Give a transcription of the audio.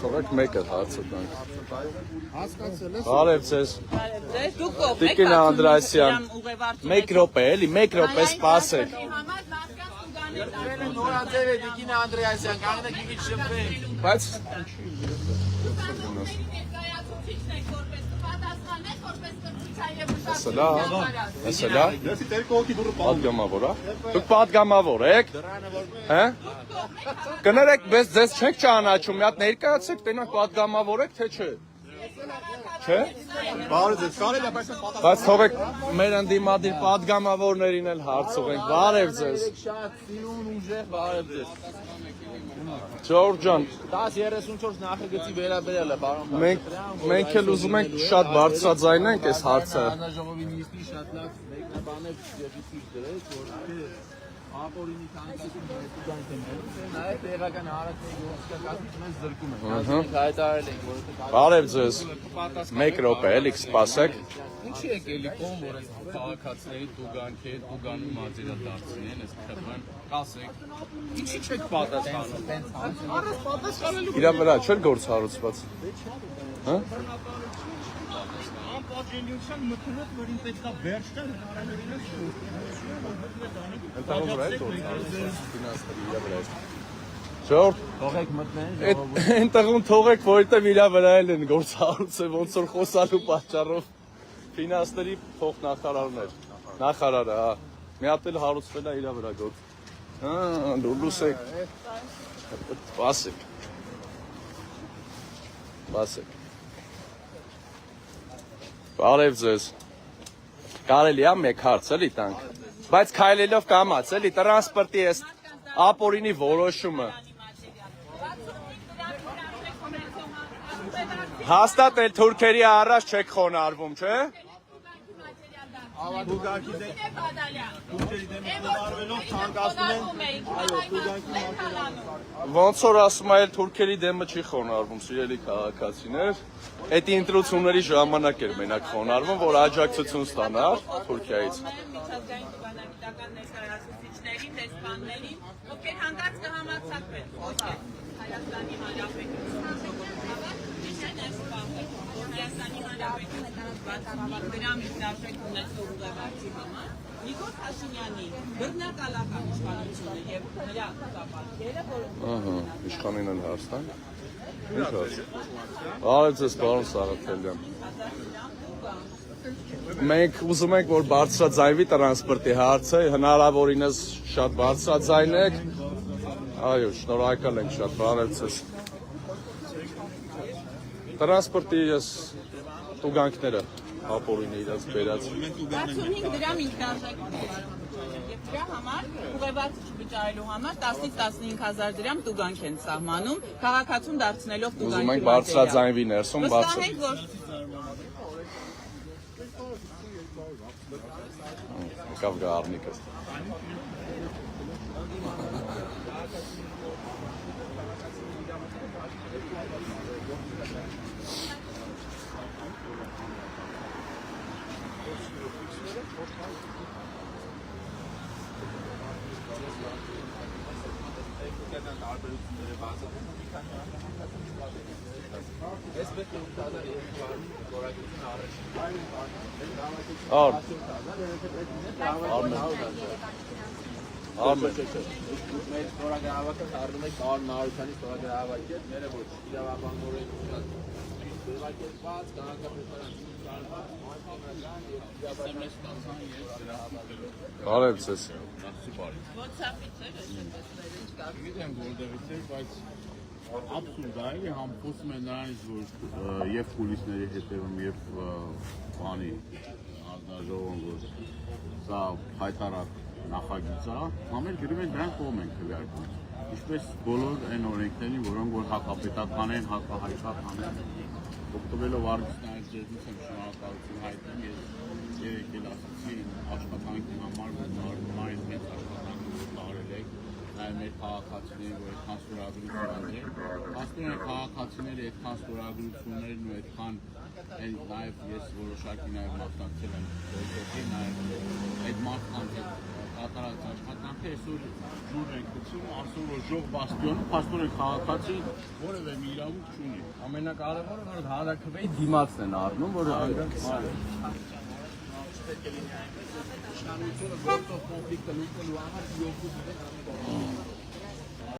Թողեք մեկը հարցը տանք։ Բարև ձեզ։ Տիկին Անդրեասյան։ 1 րոպե, էլի, 1 րոպե սպասեք։ Նորաձև է Տիկին Անդրեասյան, կանգնեք մի քիչ շփվենք։ Բայց Սա պատգամավոր է։ Դուք պատգամավոր եք։ Հա։ Կներեք, բայց ձեզ չեք ճանաչում, մի հատ ներկայացեք, տենակ պատգամավոր եք, թե չէ։ Չէ։ Բարև ձեզ, կարելի է բայց Բայց թողեք մեր ընդդիմադիր պատգամավորներին էլ հարցուղենք։ Բարև ձեզ։ Շատ սիրուն ուժեղ բարև ձեզ։ Ջորջ ջան, 1034 նախագծի վերաբերյալ է, պարոն։ մենք էլ ուզում ենք շատ բարձրաձայնենք այս հարցը։ Հանրաժողովի նիստի շատ լավ մեկնաբանեց եւ ցույց դրեց, որ ապօրինի քանակություն դրանք են։ Նաեւ տեղական հարաբերական գործակազմից մեզ զրկում են։ Մենք հայտարարել ենք, որ Բարև ձեզ։ 1 րոպե, էլի սպասեք։ Ինչի եք էլի կողմ, որ այս քաղաքացիների տուգանքի հետ տուգանում մատերադարձին են, այս քրվան, կասեք, ինչի չեք պատասխանում։ Առանց պատասխանելու Իրա վրա չէր գործ հարուցված։ Հա։ անպատժելիության մթնոց, որին պետք է վերջ տալ Ջորջ, թողեք մտնեն, այնտեղում թողեք, որովհետև իրա վրա են գործ հարուցել, ոնց որ խոսալու պատճառով ֆինանսների փոխնախարարներ։ Նախարարը, հա։ Մի հատ էլ հարուցվել է իրա վրա գործ։ Հա, լուսեք։ Սպասեք։ Բարև ձեզ։ Կարելի է մեկ հարց էլի տանք։ Բայց քայլելով կամաց, էլի տրանսպորտի էս ապօրինի որոշումը։ Հաստատ էլ թուրքերի առաջ չեք խոնարհվում, չէ՞։ Տուգանքի դեմ արվելով ցանկացնում են, այո, տուգանքի Ոնց որ ասում այլ թուրքերի դեմը չի խոնարհվում, սիրելի քաղաքացիներ։ Այդ ինտրուցումների ժամանակ էր մենակ խոնարհվում, որ աջակցություն ստանար Թուրքիայից։ Միջազգային տուգանագիտական ներկայացուցիչներին, դեսպաններին, ովքեր հանկարծ կհամարձակվեն խոսել Հայաստանի Հանրապետության Հայաստանի Հանրապետության գրամ իշխանություն ունեցող ուղևորի համար Նիկոլ Փաշինյանի բռնակալական իշխանությունը եւ նրա կապակցերը, որոնք Իշխանին են հարց տան։ Ինչ հարց։ Բարև ձեզ, պարոն Սաղաթելյան։ Մենք ուզում ենք, որ բարձրաձայնվի տրանսպորտի հարցը, հնարավորինս շատ բարձրաձայնեք։ Այո, շնորհակալ ենք շատ, բարև ձեզ։ Տրանսպորտի ես տուգանքները ապօրինի իրաց բերած։ 65 դրամ ինքնարժեք եւ դրա համար ուղևորիչ վճարելու համար 10-ից 15000 դրամ տուգանք են սահմանում, քաղաքացուն դարձնելով տուգանքի։ Ուզում ենք բարձրաձայնվի ներսում, վստահենք, որ Կավ գարնիկը։ Արմեն մեր ստորագրավակը դառնում է Կարլ Մարությանի ստորագրավակը, մերը ոչ իրավաբանորեն ձևակերպված քաղաքապետարան Բարև ձեզ։ Գիտեմ որտեղից է, բայց աբսուրդ է, էլի համ խոսում են նրանից, որ եւ պոլիսների հետևում եւ բանի հանրաժողովում, որ սա հայտարար նախագիծ է, համ էլ գրում են դրանք կողմ են քվեարկում։ Ինչպես բոլոր այն օրենքներին, որոնք որ հակապետական են, հակահայկական են, օգտվելով արվեստներից ձեզնից եմ շնորհակալություն հայտնում, ես եկել ասացի աշխատանքի համար, որ նորմալ մեծ աշխատանք տարել եք, նաև մեր քաղաքացիներին, որ այդքան ստորագրություն ունեն, հասնում են քաղաքացիները այդքան ստորագրություններն ու այդքան Այն նաև ես որոշակի նաև մասնակցել եմ բոյկոտի, նաև այդ մարդկանց կատարած աշխատանքը այսօր ջուր ենք գցում, ասում որ ժող բաստիոն, փաստորեն քաղաքացի որևէ մի իրավունք չունի։ Ամենակարևորը որ հանրաքվեի դիմացն են առնում, որ Իշխանությունը գործող կոնֆլիկտը լուծելու համար 7 դեպք